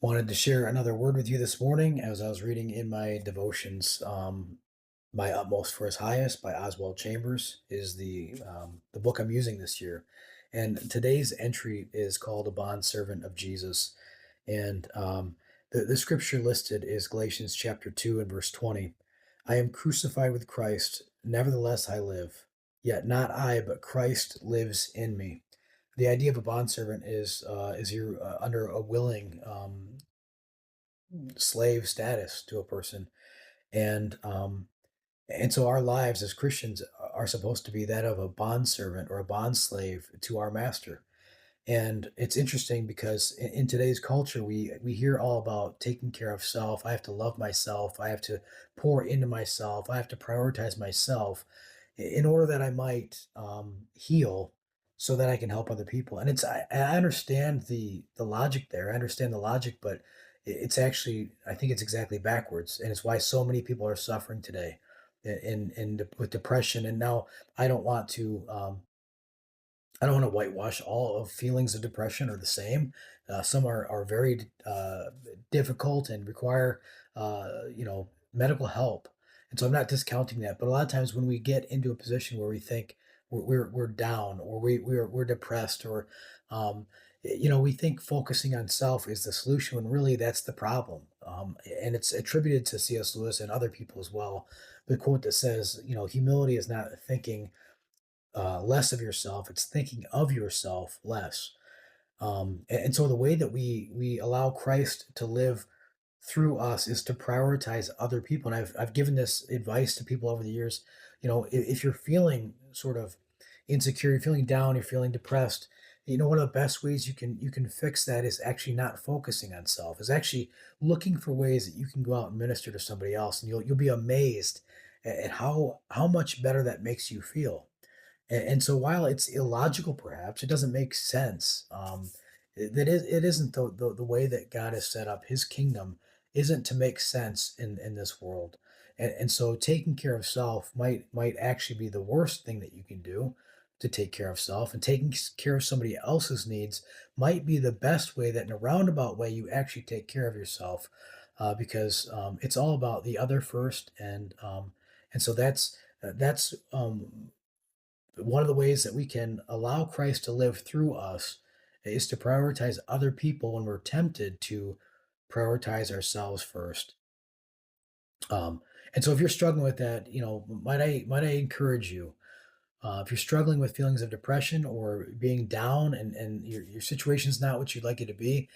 Wanted to share another word with you this morning as I was reading in my devotions. My Utmost for His Highest by Oswald Chambers is the book I'm using this year. And today's entry is called A Bond Servant of Jesus. And the scripture listed is Galatians chapter 2 and verse 20. I am crucified with Christ, nevertheless I live. Yet not I, but Christ lives in me. The idea of a bondservant is you're under a willing slave status to a person, and and so our lives as Christians are supposed to be that of a bondservant or a bond slave to our master. And it's interesting because in today's culture, we hear all about taking care of self. I have to love myself. I have to pour into myself. I have to prioritize myself in order that I might heal, so that I can help other people. And I understand the logic there. I understand the logic, but it's actually, I think it's exactly backwards, and it's why so many people are suffering today with depression. And now I don't want to. I don't want to whitewash all of feelings of depression are the same. Some are very difficult and require medical help, and so I'm not discounting that. But a lot of times when we get into a position where we think we're down, or we're depressed, or um, we think focusing on self is the solution when really that's the problem. And it's attributed to C.S. Lewis and other people as well. The quote that says, humility is not thinking less of yourself; it's thinking of yourself less. And so the way that we allow Christ to live through us is to prioritize other people. And I've given this advice to people over the years. If you're feeling sort of insecure, you're feeling down, you're feeling depressed, one of the best ways you can fix that is actually not focusing on self, is actually looking for ways that you can go out and minister to somebody else, and you'll be amazed at how much better that makes you feel. And so while it's illogical, perhaps it doesn't make sense. It isn't the way that God has set up His kingdom isn't to make sense in this world. And so taking care of self might actually be the worst thing that you can do, to take care of self, and taking care of somebody else's needs might be the best way, that in a roundabout way you actually take care of yourself, because it's all about the other first. And so that's one of the ways that we can allow Christ to live through us is to prioritize other people when we're tempted to prioritize ourselves first. And so if you're struggling with that, might I encourage you, if you're struggling with feelings of depression or being down, and your situation's not what you'd like it to be,